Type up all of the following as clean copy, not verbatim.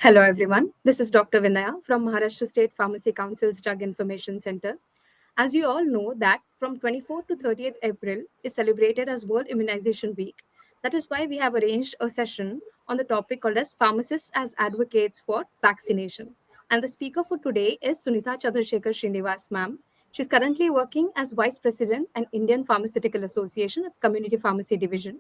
Hello, everyone. This is Dr. Vinaya from Maharashtra State Pharmacy Council's Drug Information Center. As you all know that from 24th to 30th April is celebrated as World Immunization Week. That is why we have arranged a session on the topic called as Pharmacists as Advocates for Vaccination. And the speaker for today is Sunita Chandrashekhar Srinivas, ma'am. She's currently working as Vice President and Indian Pharmaceutical Association at Community Pharmacy Division,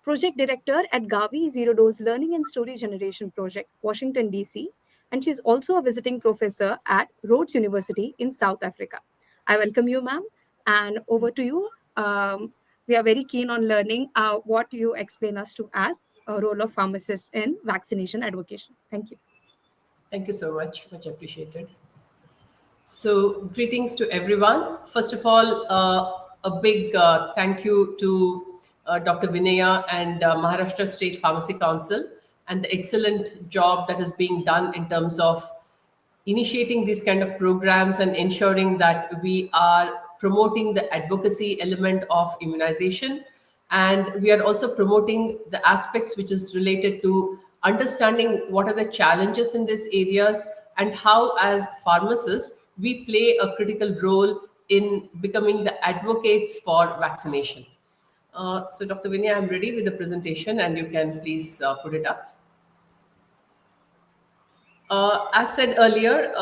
Project Director at GAVI Zero Dose Learning and Story Generation Project, Washington, D.C., and she's also a visiting professor at Rhodes University in South Africa. I welcome you, ma'am, and over to you. We are very keen on learning what you explain us to as a role of pharmacists in vaccination advocacy. Thank you. Thank you so much. Much appreciated. So, greetings to everyone. First of all, a big thank you to Dr. Vinaya and Maharashtra State Pharmacy Council and the excellent job that is being done in terms of initiating these kind of programs and ensuring that we are promoting the advocacy element of immunization. And we are also promoting the aspects which is related to understanding what are the challenges in these areas and how, as pharmacists, we play a critical role in becoming the advocates for vaccination. So, Dr. Vinaya, I'm ready with the presentation and you can please put it up. As said earlier,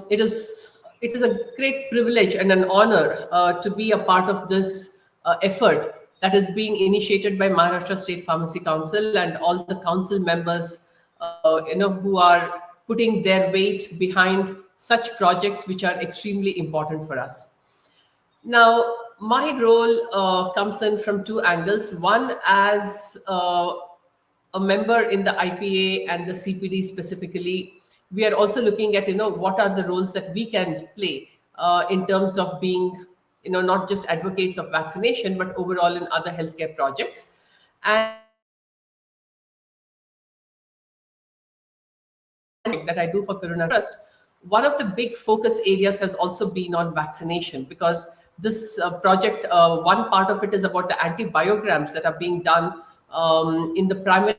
it is a great privilege and an honor to be a part of this effort that is being initiated by Maharashtra State Pharmacy Council and all the council members, who are putting their weight behind such projects which are extremely important for us. Now, my role comes in from two angles. One, as a member in the IPA and the CPD specifically, we are also looking at what are the roles that we can play in terms of being not just advocates of vaccination but overall in other healthcare projects. And that I do for Corona Trust, one of the big focus areas has also been on vaccination, because this project, one part of it is about the antibiograms that are being done in the primary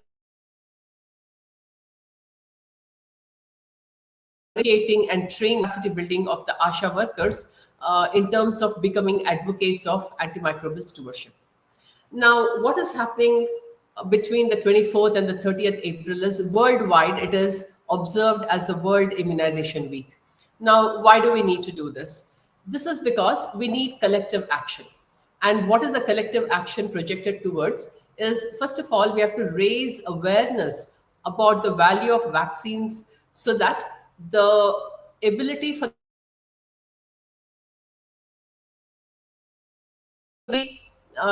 and train capacity building of the ASHA workers in terms of becoming advocates of antimicrobial stewardship. Now, what is happening between the 24th and the 30th April is worldwide, it is observed as the World Immunization Week. Now, why do we need to do this? This is because we need collective action. And what is the collective action projected towards is, first of all, we have to raise awareness about the value of vaccines so that the ability for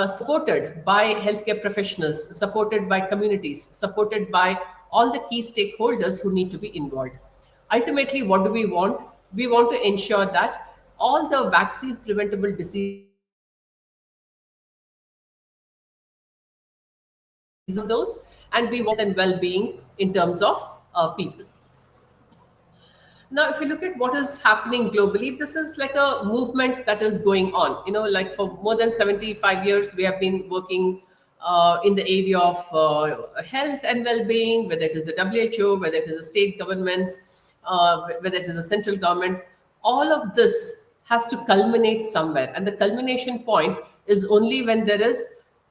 supported by healthcare professionals, supported by communities, supported by all the key stakeholders who need to be involved. Ultimately, what do we want? We want to ensure that all the vaccine preventable diseases, those, and we want and well-being in terms of people. Now, if you look at what is happening globally, this is like a movement that is going on. Like for more than 75 years, we have been working in the area of health and well-being, whether it is the WHO, whether it is the state governments, whether it is the central government. All of this has to culminate somewhere. And the culmination point is only when there is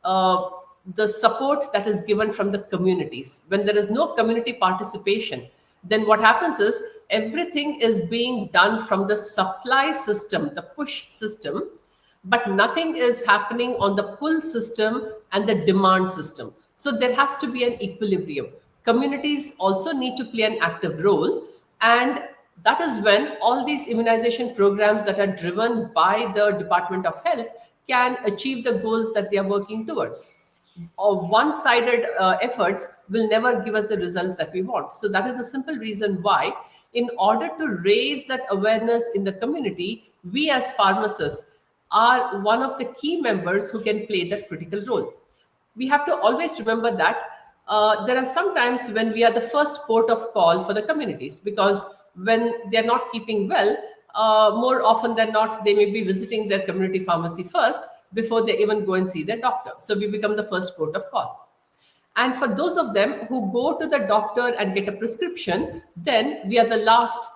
the support that is given from the communities. When there is no community participation, then what happens is everything is being done from the supply system, the push system, but nothing is happening on the pull system and the demand system. So there has to be an equilibrium. Communities also need to play an active role, and that is when all these immunization programs that are driven by the Department of Health can achieve the goals that they are working towards. Or one-sided efforts will never give us the results that we want. So that is the simple reason why, in order to raise that awareness in the community, we as pharmacists are one of the key members who can play that critical role. We have to always remember that there are some times when we are the first port of call for the communities, because when they're not keeping well, more often than not, they may be visiting their community pharmacy first before they even go and see their doctor. So we become the first port of call. And for those of them who go to the doctor and get a prescription, then we are the last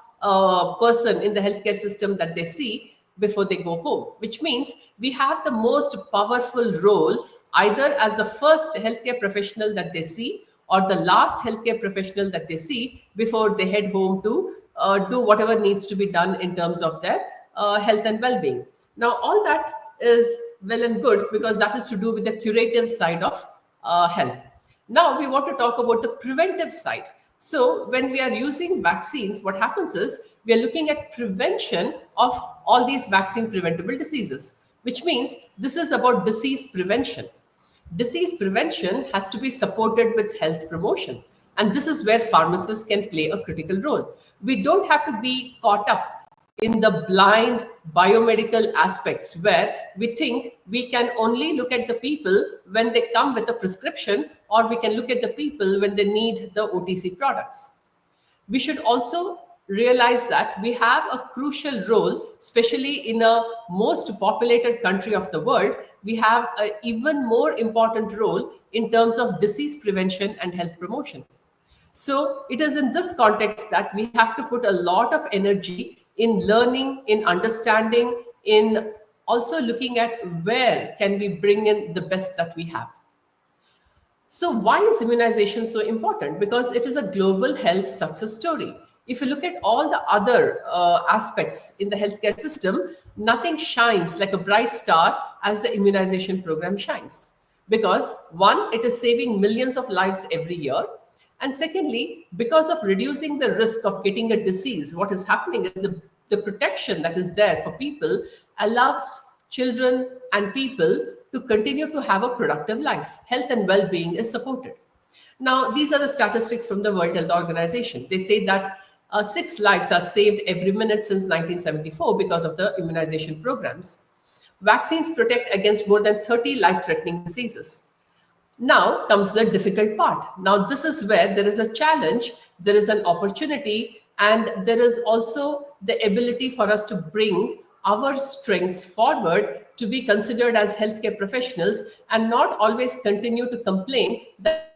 person in the healthcare system that they see before they go home, which means we have the most powerful role either as the first healthcare professional that they see or the last healthcare professional that they see before they head home to do whatever needs to be done in terms of their health and well-being. Now, all that is well and good because that is to do with the curative side of health. Now, we want to talk about the preventive side. So, when we are using vaccines, what happens is we are looking at prevention of all these vaccine preventable diseases, which means this is about disease prevention. Disease prevention has to be supported with health promotion. And this is where pharmacists can play a critical role. We don't have to be caught up in the blind biomedical aspects where we think we can only look at the people when they come with a prescription or we can look at the people when they need the OTC products. We should also realize that we have a crucial role, especially in a most populated country of the world. We have an even more important role in terms of disease prevention and health promotion. So it is in this context that we have to put a lot of energy in learning, in understanding, in also looking at where can we bring in the best that we have. So, why is immunization so important? Because it is a global health success story. If you look at all the other aspects in the healthcare system, nothing shines like a bright star as the immunization program shines. Because one, it is saving millions of lives every year. And secondly, because of reducing the risk of getting a disease, what is happening is the protection that is there for people allows children and people to continue to have a productive life. Health and well being is supported. Now, these are the statistics from the World Health Organization. They say that 6 lives are saved every minute since 1974 because of the immunization programs. Vaccines protect against more than 30 life threatening diseases. Now comes the difficult part. Now, this is where there is a challenge, there is an opportunity, and there is also the ability for us to bring our strengths forward to be considered as healthcare professionals and not always continue to complain that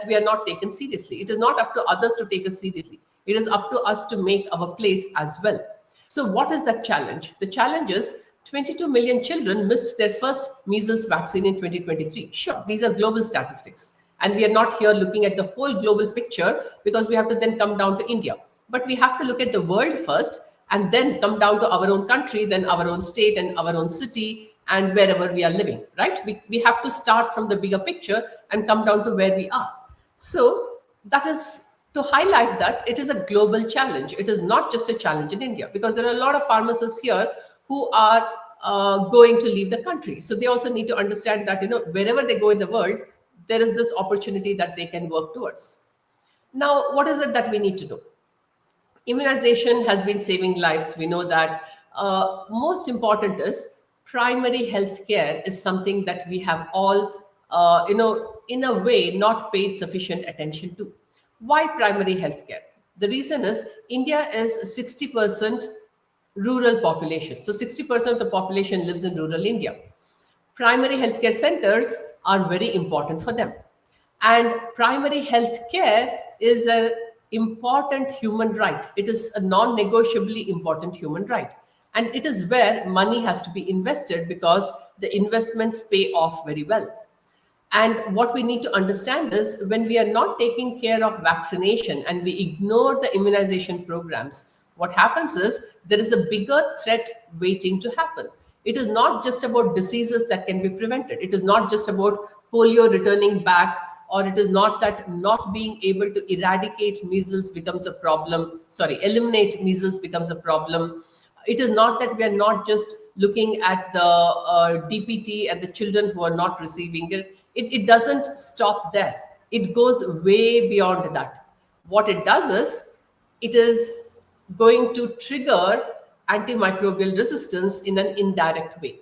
we are not taken seriously. It is not up to others to take us seriously. It is up to us to make our place as well. So, what is that challenge? The challenge is 22 million children missed their first measles vaccine in 2023. Sure, these are global statistics. And we are not here looking at the whole global picture because we have to then come down to India. But we have to look at the world first and then come down to our own country, then our own state, and our own city, and wherever we are living, right? We have to start from the bigger picture and come down to where we are. So that is to highlight that it is a global challenge. It is not just a challenge in India because there are a lot of pharmacists here who are going to leave the country. So they also need to understand that wherever they go in the world, there is this opportunity that they can work towards. Now, what is it that we need to do? Immunization has been saving lives. We know that. Most important is primary health care is something that we have all, in a way, not paid sufficient attention to. Why primary health care? The reason is India is 60% rural population. So 60% of the population lives in rural India. Primary healthcare centers are very important for them. And primary health care is an important human right. It is a non negotiably important human right. And it is where money has to be invested because the investments pay off very well. And what we need to understand is when we are not taking care of vaccination and we ignore the immunization programs, what happens is there is a bigger threat waiting to happen. It is not just about diseases that can be prevented. It is not just about polio returning back, or it is not that not being able to eradicate measles becomes a problem, eliminate measles becomes a problem. It is not that we are not just looking at the DPT and the children who are not receiving it. It doesn't stop there. It goes way beyond that. What it does is it is going to trigger antimicrobial resistance in an indirect way.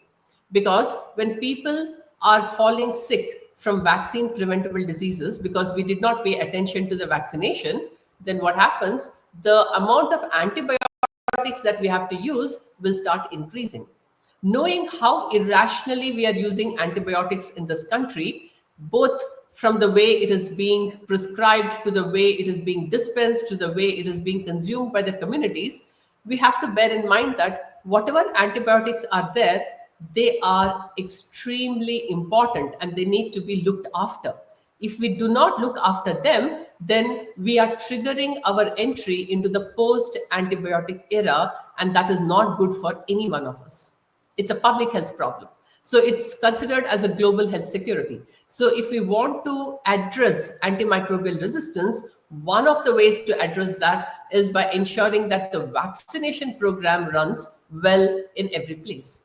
Because when people are falling sick from vaccine preventable diseases because we did not pay attention to the vaccination, then what happens? The amount of antibiotics that we have to use will start increasing. Knowing how irrationally we are using antibiotics in this country, both from the way it is being prescribed to the way it is being dispensed to the way it is being consumed by the communities, we have to bear in mind that whatever antibiotics are there, they are extremely important and they need to be looked after. If we do not look after them, then we are triggering our entry into the post antibiotic era, and that is not good for any one of us. It's a public health problem. So it's considered as a global health security. So if we want to address antimicrobial resistance, one of the ways to address that is by ensuring that the vaccination program runs well in every place.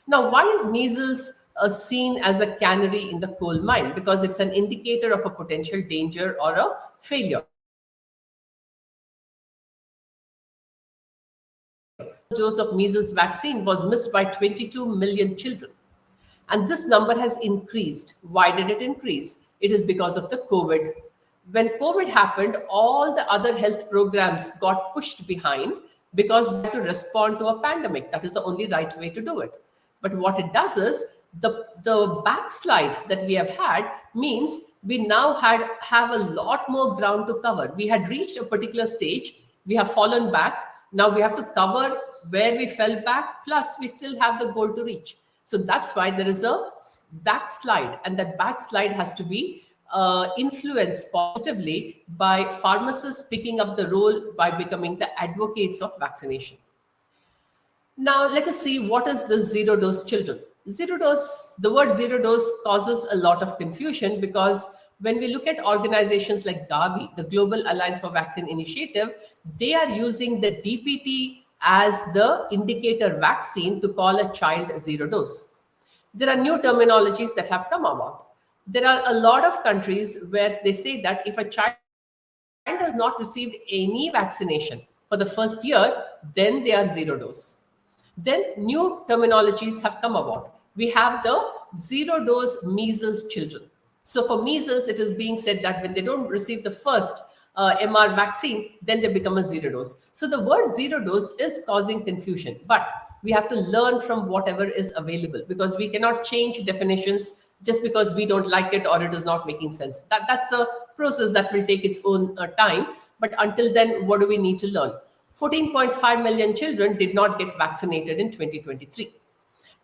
Now, why is measles seen as a canary in the coal mine? Because it's an indicator of a potential danger or a failure. Dose of measles vaccine was missed by 22 million children. And this number has increased. Why did it increase? It is because of the COVID. When COVID happened, all the other health programs got pushed behind because we had to respond to a pandemic. That is the only right way to do it. But what it does is the backslide that we have had means we now have a lot more ground to cover. We had reached a particular stage, we have fallen back. Now we have to cover where we fell back, plus we still have the goal to reach. So that's why there is a backslide, and that backslide has to be influenced positively by pharmacists picking up the role by becoming the advocates of vaccination. Now, let us see what is the zero dose children. Zero dose, the word zero dose causes a lot of confusion because when we look at organizations like GAVI, the Global Alliance for Vaccine Initiative, they are using the DPT as the indicator vaccine to call a child zero dose. There are new terminologies that have come about. There are a lot of countries where they say that if a child has not received any vaccination for the first year, then they are zero dose. Then new terminologies have come about. We have the zero dose measles children. So for measles, it is being said that when they don't receive the first MR vaccine, then they become a zero dose. So the word zero dose is causing confusion, but we have to learn from whatever is available because we cannot change definitions just because we don't like it or it is not making sense. That's a process that will take its own time. But until then, what do we need to learn? 14.5 million children did not get vaccinated in 2023.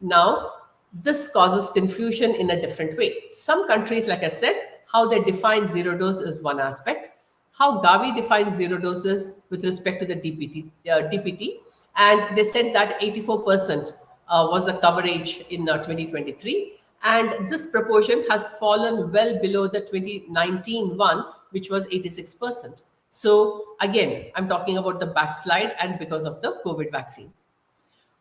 Now, this causes confusion in a different way. Some countries, like I said, how they define zero dose is one aspect. How GAVI defines zero doses with respect to the DPT. And they said that 84% was the coverage in 2023. And this proportion has fallen well below the 2019 one, which was 86%. So again, I'm talking about the backslide and because of the COVID vaccine.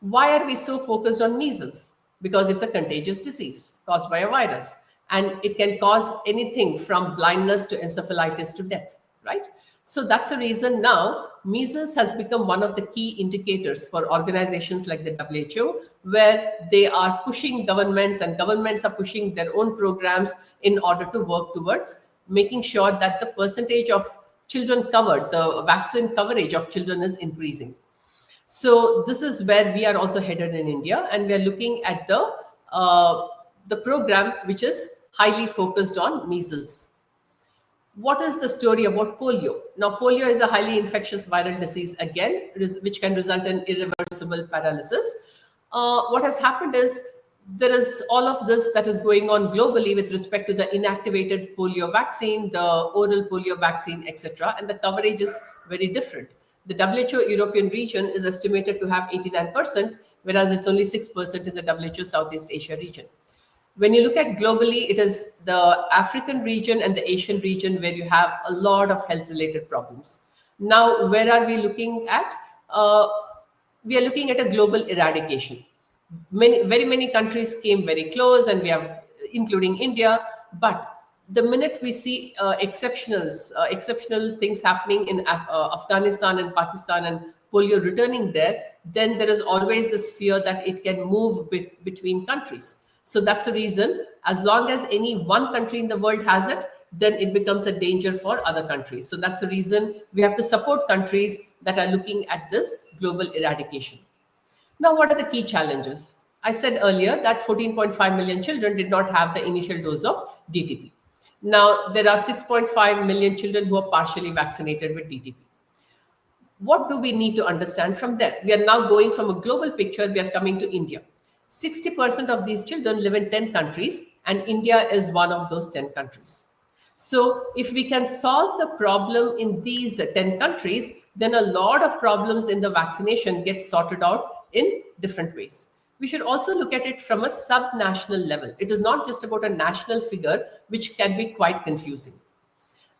Why are we so focused on measles? Because it's a contagious disease caused by a virus, and it can cause anything from blindness to encephalitis to death, right? So that's the reason now measles has become one of the key indicators for organizations like the WHO, where they are pushing governments and governments are pushing their own programs in order to work towards making sure that the percentage of children covered, the vaccine coverage of children is increasing. So this is where we are also headed in India, and we are looking at the program which is highly focused on measles. What is the story about polio? Now, polio is a highly infectious viral disease again, which can result in irreversible paralysis. What has happened is there is all of this that is going on globally with respect to the inactivated polio vaccine, the oral polio vaccine, etc. And the coverage is very different. The WHO European region is estimated to have 89%, whereas it's only 6% in the WHO Southeast Asia region. When you look at globally, it is the African region and the Asian region where you have a lot of health related problems. Now, where are we looking at? We are looking at a global eradication. Very many countries came very close, and we have, including India. But the minute we see exceptional things happening in Afghanistan and Pakistan and polio returning there, then there is always this fear that it can move between countries. So that's the reason, as long as any one country in the world has it, then it becomes a danger for other countries. So that's the reason we have to support countries that are looking at this global eradication. Now, what are the key challenges? I said earlier that 14.5 million children did not have the initial dose of DTP. Now, there are 6.5 million children who are partially vaccinated with DTP. What do we need to understand from there? We are now going from a global picture, we are coming to India. 60% of these children live in 10 countries, and India is one of those 10 countries. So, if we can solve the problem in these 10 countries, then a lot of problems in the vaccination get sorted out in different ways. We should also look at it from a sub-national level. It is not just about a national figure, which can be quite confusing.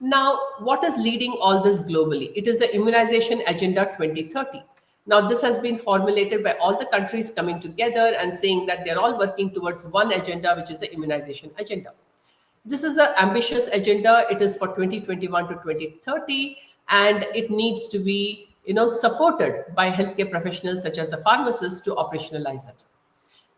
Now, what is leading all this globally? It is the Immunization Agenda 2030. Now, this has been formulated by all the countries coming together and saying that they're all working towards one agenda, which is the immunization agenda. This is an ambitious agenda. It is for 2021 to 2030, and it needs to be, supported by healthcare professionals such as the pharmacists to operationalize it.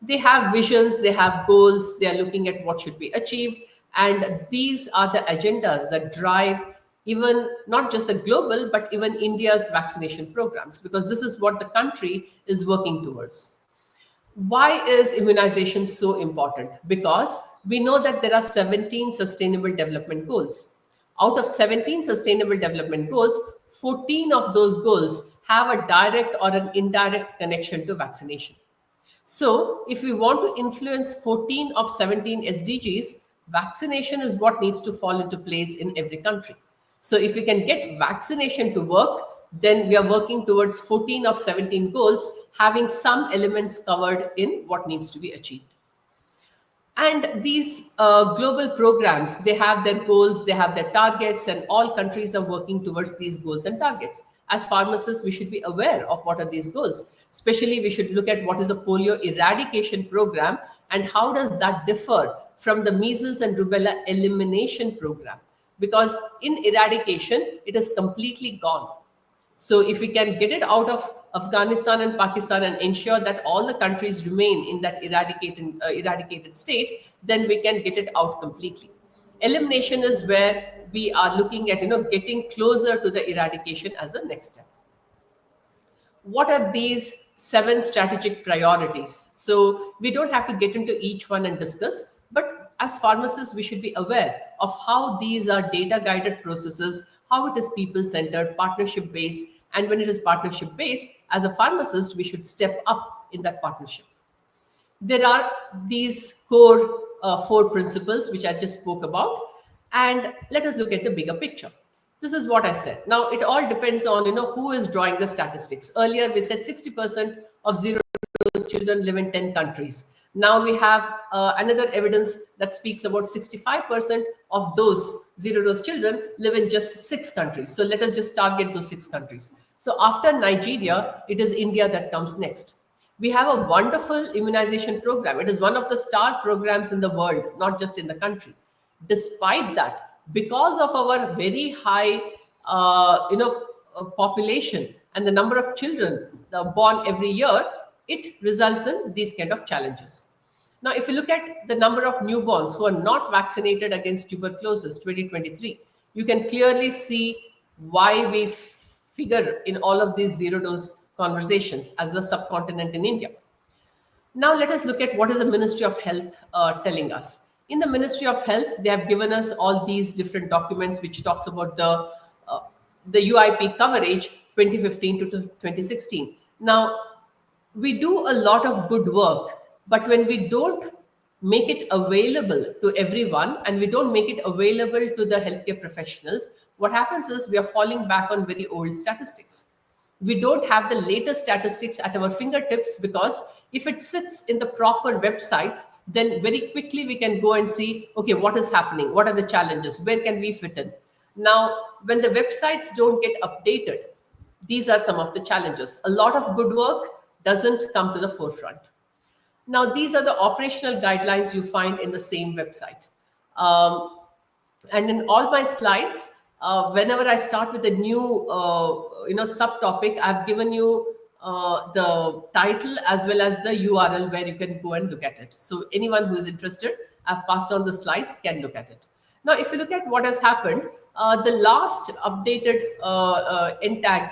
They have visions, they have goals, they are looking at what should be achieved, and these are the agendas that drive even not just the global but even India's vaccination programs, because this is what the country is working towards. Why is immunization so important? Because we know that there are 17 sustainable development goals. Out of 17 sustainable development goals, 14 of those goals have a direct or an indirect connection to vaccination. So, if we want to influence 14 of 17 SDGs, vaccination is what needs to fall into place in every country. So, if we can get vaccination to work, then we are working towards 14 of 17 goals, having some elements covered in what needs to be achieved. And these global programs, they have their goals, they have their targets, and all countries are working towards these goals and targets. As pharmacists, we should be aware of what are these goals. Especially, we should look at what is a polio eradication program and how does that differ from the measles and rubella elimination program. Because in eradication, it is completely gone. So if we can get it out of Afghanistan and Pakistan and ensure that all the countries remain in that eradicated state, then we can get it out completely. Elimination is where we are looking at getting closer to the eradication as the next step. What are these 7 strategic priorities? So we don't have to get into each one and discuss, but as pharmacists, we should be aware of how these are data guided processes, how it is people centered, partnership based. And when it is partnership based, as a pharmacist, we should step up in that partnership. There are these core 4 principles which I just spoke about, and let us look at the bigger picture. This is what I said. Now it all depends on who is drawing the statistics. Earlier we said 60% of zero dose children live in 10 countries. Now we have another evidence that speaks about 65% of those zero dose children live in just 6 countries. So let us just target those 6 countries. So after Nigeria, it is India that comes next. We have a wonderful immunization program. It is one of the star programs in the world, not just in the country. Despite that, because of our very high, population and the number of children born every year, it results in these kind of challenges. Now, if you look at the number of newborns who are not vaccinated against tuberculosis 2023, you can clearly see why we figure in all of these zero dose conversations as a subcontinent in India. Now, let us look at what is the Ministry of Health telling us. In the Ministry of Health, they have given us all these different documents which talks about the UIP coverage 2015 to 2016. Now, we do a lot of good work, but when we don't make it available to everyone and we don't make it available to the healthcare professionals, what happens is we are falling back on very old statistics. We don't have the latest statistics at our fingertips, because if it sits in the proper websites, then very quickly we can go and see, okay, what is happening? What are the challenges? Where can we fit in? Now, when the websites don't get updated, these are some of the challenges. A lot of good work doesn't come to the forefront. Now, these are the operational guidelines you find in the same website. And in all my slides, whenever I start with a new, subtopic, I've given you the title as well as the URL where you can go and look at it. So anyone who is interested, I've passed on the slides, can look at it. Now, if you look at what has happened, the last updated NTAG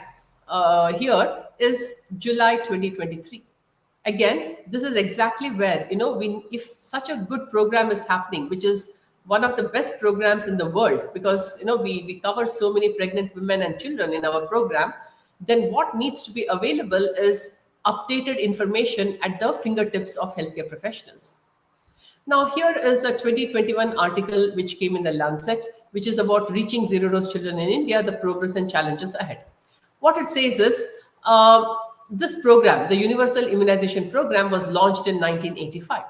here is July 2023. Again, this is exactly where if such a good program is happening, which is one of the best programs in the world, because we cover so many pregnant women and children in our program, then what needs to be available is updated information at the fingertips of healthcare professionals. Now, here is a 2021 article which came in the Lancet, which is about reaching zero dose children in India, the progress and challenges ahead. What it says is this program, the Universal Immunization Program, was launched in 1985.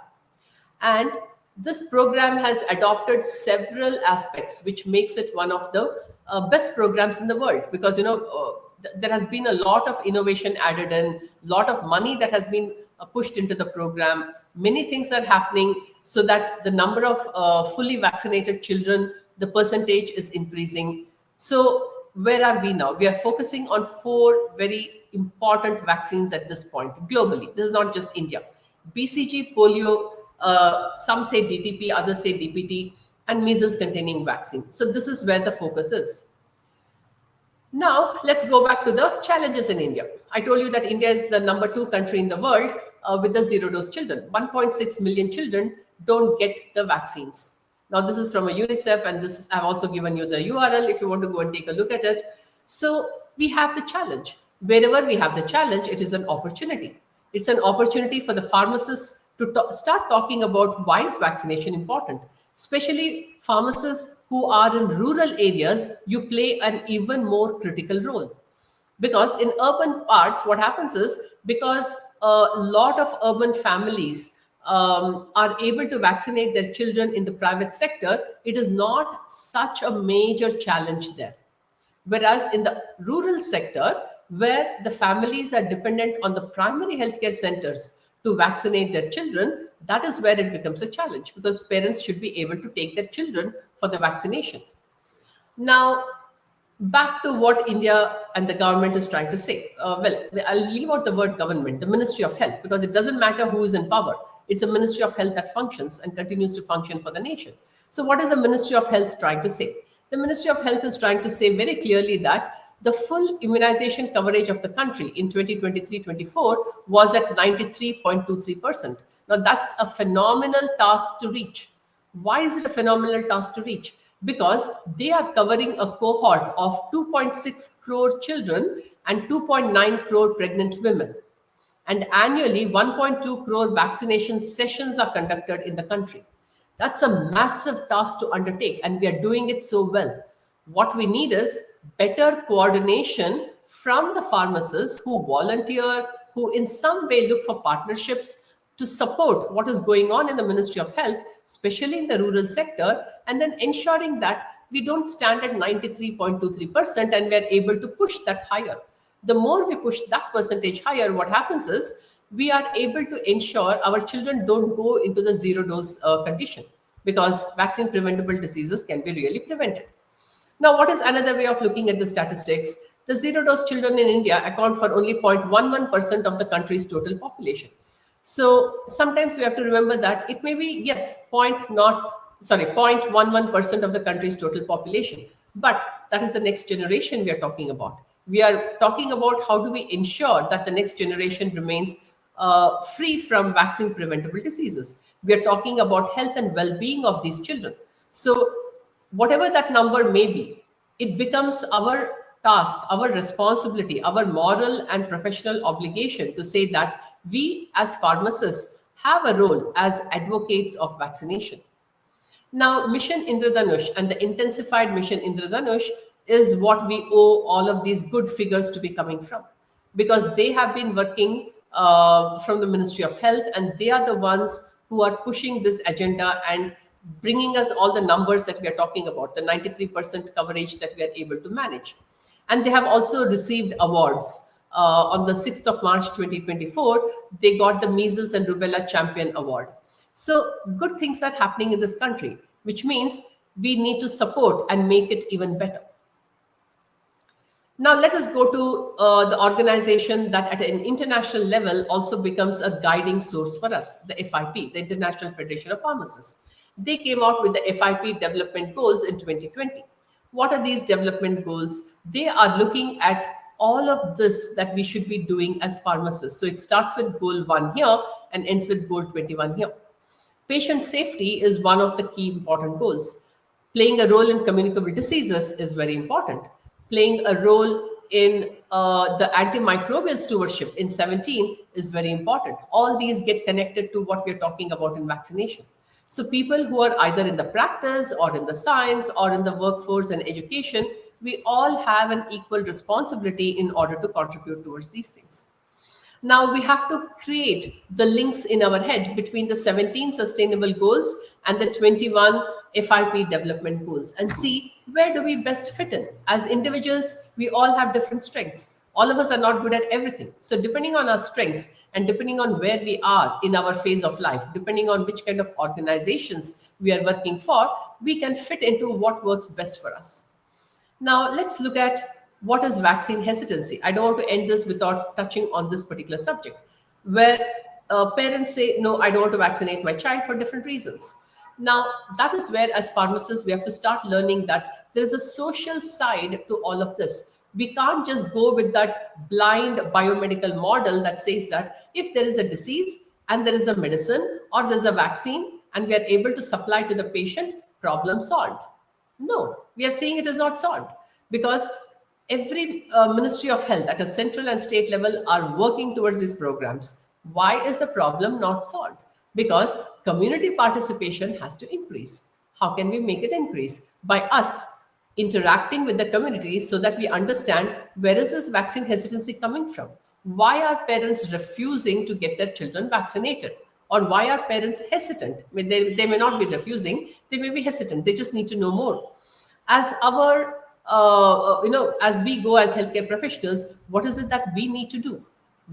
And this program has adopted several aspects, which makes it one of the best programs in the world, because there has been a lot of innovation added in, lot of money that has been pushed into the program. Many things are happening so that the number of fully vaccinated children, the percentage is increasing. So where are we now? We are focusing on four very important vaccines at this point globally. This is not just India. BCG, polio, some say DTP, others say DPT, and measles containing vaccine. So this is where the focus is. Now, let's go back to the challenges in India. I told you that India is the number 2 country in the world with the zero dose children. 1.6 million children don't get the vaccines. Now, this is from a UNICEF, and this is, I've also given you the URL if you want to go and take a look at it. So, we have the challenge. Wherever we have the challenge, it is an opportunity. It's an opportunity for the pharmacists to start talking about why is vaccination important, especially pharmacists who are in rural areas. You play an even more critical role, because in urban parts what happens is, because a lot of urban families are able to vaccinate their children in the private sector, it is not such a major challenge there. Whereas in the rural sector, where the families are dependent on the primary healthcare centers to vaccinate their children, that is where it becomes a challenge, because parents should be able to take their children for the vaccination. Now, back to what India and the government is trying to say. I'll leave out the word government, the Ministry of Health, because it doesn't matter who is in power. It's a Ministry of Health that functions and continues to function for the nation. So, what is the Ministry of Health trying to say? The Ministry of Health is trying to say very clearly that the full immunization coverage of the country in 2023-24 was at 93.23%. Now, that's a phenomenal task to reach. Why is it a phenomenal task to reach? Because they are covering a cohort of 2.6 crore children and 2.9 crore pregnant women. And annually, 1.2 crore vaccination sessions are conducted in the country. That's a massive task to undertake, and we are doing it so well. What we need is better coordination from the pharmacists who volunteer, who in some way look for partnerships to support what is going on in the Ministry of Health, especially in the rural sector, and then ensuring that we don't stand at 93.23% and we are able to push that higher. The more we push that percentage higher, what happens is we are able to ensure our children don't go into the zero dose condition, because vaccine preventable diseases can be really prevented. Now, what is another way of looking at the statistics? The zero dose children in India account for only 0.11% of the country's total population. So sometimes we have to remember that it may be, yes, 0.11% of the country's total population. But that is the next generation we are talking about. We are talking about how do we ensure that the next generation remains free from vaccine preventable diseases. We are talking about health and well-being of these children. So whatever that number may be, it becomes our task, our responsibility, our moral and professional obligation to say that we as pharmacists have a role as advocates of vaccination. Now, Mission Indradhanush and the intensified Mission Indradhanush is what we owe all of these good figures to be coming from, because they have been working from the Ministry of Health, and they are the ones who are pushing this agenda and bringing us all the numbers that we are talking about, the 93% coverage that we are able to manage. And they have also received awards. On the 6th of March 2024, they got the Measles and Rubella Champion Award. So good things are happening in this country, which means we need to support and make it even better. Now let us go to the organization that at an international level also becomes a guiding source for us, the FIP, the International Federation of Pharmacists. They came out with the FIP development goals in 2020. What are these development goals? They are looking at all of this that we should be doing as pharmacists. So it starts with goal 1 here and ends with goal 21 here. Patient safety is one of the key important goals. Playing a role in communicable diseases is very important. Playing a role in the antimicrobial stewardship in 17 is very important. All these get connected to what we're talking about in vaccination. So, people who are either in the practice or in the science or in the workforce and education, we all have an equal responsibility in order to contribute towards these things. Now we have to create the links in our head between the 17 sustainable goals and the 21 FIP development goals and see where do we best fit in. As individuals, we all have different strengths. All of us are not good at everything. So depending on our strengths and depending on where we are in our phase of life, depending on which kind of organizations we are working for, we can fit into what works best for us. Now, let's look at what is vaccine hesitancy. I don't want to end this without touching on this particular subject, where parents say, no, I don't want to vaccinate my child for different reasons. Now, that is where, as pharmacists, we have to start learning that there is a social side to all of this. We can't just go with that blind biomedical model that says that if there is a disease and there is a medicine or there's a vaccine and we are able to supply to the patient, problem solved. No, we are seeing it is not solved because every Ministry of Health at a central and state level are working towards these programs. Why is the problem not solved? Because community participation has to increase. How can we make it increase? By us interacting with the community so that we understand where is this vaccine hesitancy coming from? Why are parents refusing to get their children vaccinated? Or why are parents hesitant? I mean, they may not be refusing, they may be hesitant. They just need to know more. As our, as we go as healthcare professionals, what is it that we need to do?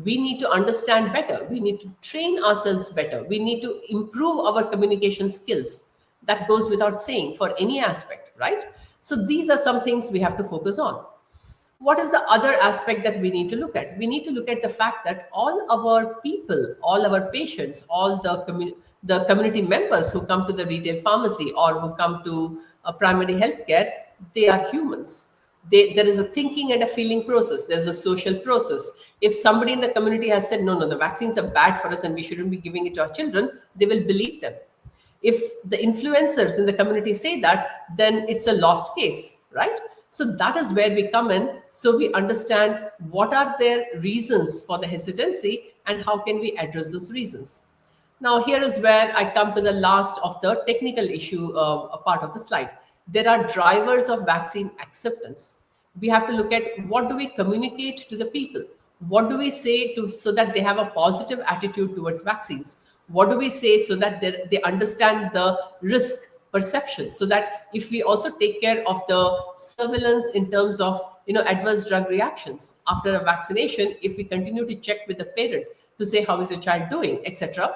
We need to understand better. We need to train ourselves better. We need to improve our communication skills. That goes without saying for any aspect, right? So these are some things we have to focus on. What is the other aspect that we need to look at? We need to look at the fact that all our people, all our patients, all the community members who come to the retail pharmacy or who come to primary healthcare, they are humans. There is a thinking and a feeling process. There's a social process. If somebody in the community has said, no, no, the vaccines are bad for us and we shouldn't be giving it to our children, they will believe them. If the influencers in the community say that, then it's a lost case, right? So that is where we come in. So we understand what are their reasons for the hesitancy and how can we address those reasons. Now, here is where I come to the last of the technical issue part of the slide. There are drivers of vaccine acceptance. We have to look at what do we communicate to the people? What do we say to so that they have a positive attitude towards vaccines? What do we say so that they understand the risk perception, so that if we also take care of the surveillance in terms of adverse drug reactions after a vaccination, if we continue to check with the parent to say how is your child doing, etc.,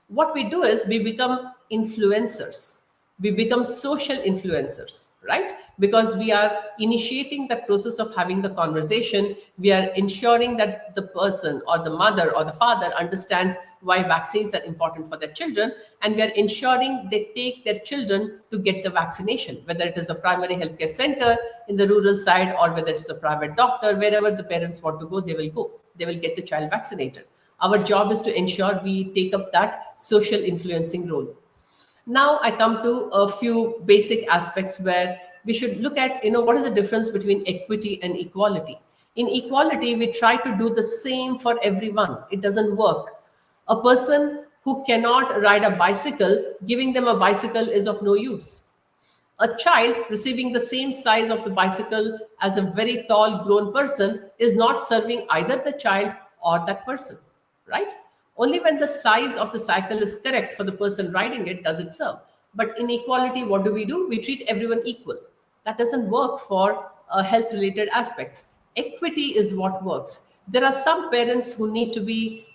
what we do is we become influencers. We become social influencers, right? Because we are initiating that process of having the conversation. We are ensuring that the person or the mother or the father understands why vaccines are important for their children, and we are ensuring they take their children to get the vaccination, whether it is a primary healthcare center in the rural side or whether it's a private doctor. Wherever the parents want to go, they will go. They will get the child vaccinated. Our job is to ensure we take up that social influencing role. Now I come to a few basic aspects where we should look at, what is the difference between equity and equality. In equality, we try to do the same for everyone. It doesn't work. A person who cannot ride a bicycle, giving them a bicycle is of no use. A child receiving the same size of the bicycle as a very tall grown person is not serving either the child or that person, right? Only when the size of the cycle is correct for the person riding it does it serve. But in equality, what do? We treat everyone equal. That doesn't work for health related aspects. Equity is what works. There are some parents who need to be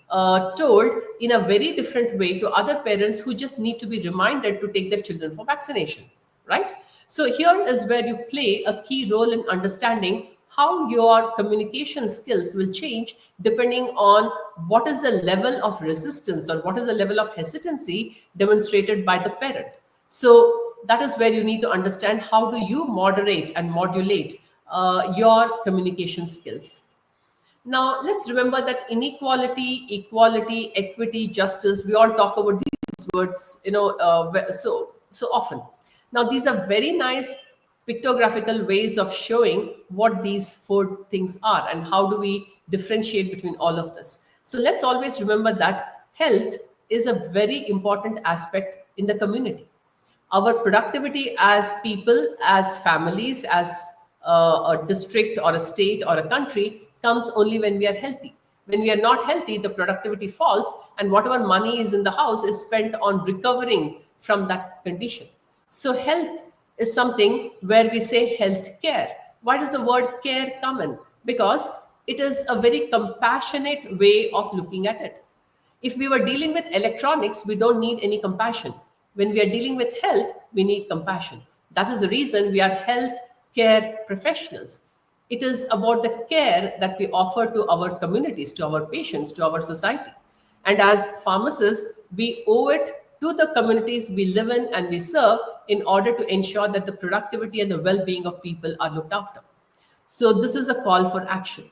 told in a very different way to other parents who just need to be reminded to take their children for vaccination, right? So here is where you play a key role in understanding how your communication skills will change depending on what is the level of resistance or what is the level of hesitancy demonstrated by the parent. So that is where you need to understand how do you moderate and modulate your communication skills. Now, let's remember that inequality, equality, equity, justice, we all talk about these towards, so often. Now these are very nice pictographical ways of showing what these four things are and how do we differentiate between all of this. So let's always remember that health is a very important aspect in the community. Our productivity as people, as families, as a district or a state or a country comes only when we are healthy. When we are not healthy, the productivity falls, and whatever money is in the house is spent on recovering from that condition. So health is something where we say health care. Why does the word care come in? Because it is a very compassionate way of looking at it. If we were dealing with electronics, we don't need any compassion. When we are dealing with health, we need compassion. That is the reason we are health care professionals. It is about the care that we offer to our communities, to our patients, to our society. And as pharmacists, we owe it to the communities we live in and we serve in order to ensure that the productivity and the well being of people are looked after. So, this is a call for action.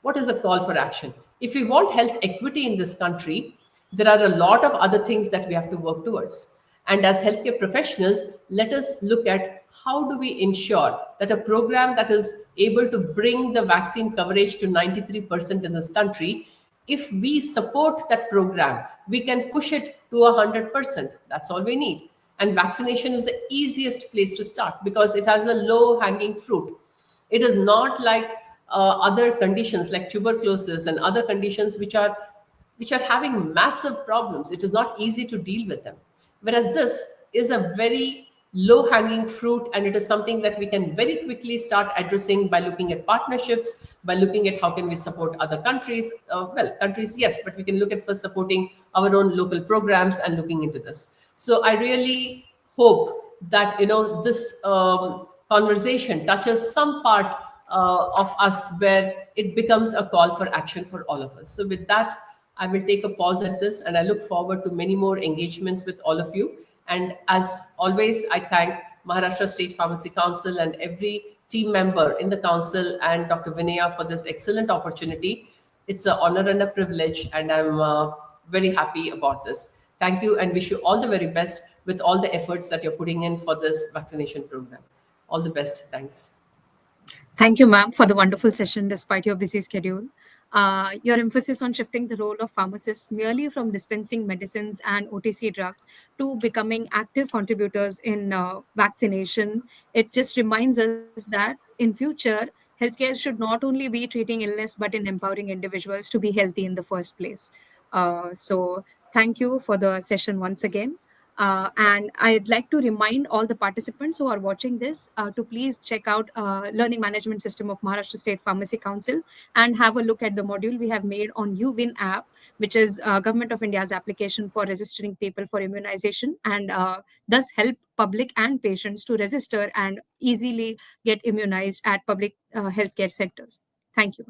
What is a call for action? If we want health equity in this country, there are a lot of other things that we have to work towards. And as healthcare professionals, let us look at how do we ensure that a program that is able to bring the vaccine coverage to 93% in this country, if we support that program, we can push it to 100%. That's all we need. And vaccination is the easiest place to start because it has a low hanging fruit. It is not like other conditions like tuberculosis and other conditions which are having massive problems. It is not easy to deal with them. Whereas this is a very low hanging fruit, and it is something that we can very quickly start addressing by looking at partnerships, by looking at how can we support other countries. Well, countries, yes, but we can look at first supporting our own local programs and looking into this. So I really hope that this conversation touches some part of us where it becomes a call for action for all of us. So with that, I will take a pause at this, and I look forward to many more engagements with all of you. And as always, I thank Maharashtra State Pharmacy Council and every team member in the council and Dr. Vinaya for this excellent opportunity. It's an honor and a privilege, and I'm very happy about this. Thank you, and wish you all the very best with all the efforts that you're putting in for this vaccination program. All the best. Thanks. Thank you, ma'am, for the wonderful session despite your busy schedule. Your emphasis on shifting the role of pharmacists merely from dispensing medicines and OTC drugs to becoming active contributors in vaccination, it just reminds us that in future, healthcare should not only be treating illness but in empowering individuals to be healthy in the first place. So, thank you for the session once again. And I'd like to remind all the participants who are watching this to please check out Learning Management System of Maharashtra State Pharmacy Council and have a look at the module we have made on UWIN app, which is Government of India's application for registering people for immunization, and thus help public and patients to register and easily get immunized at public healthcare centers. Thank you.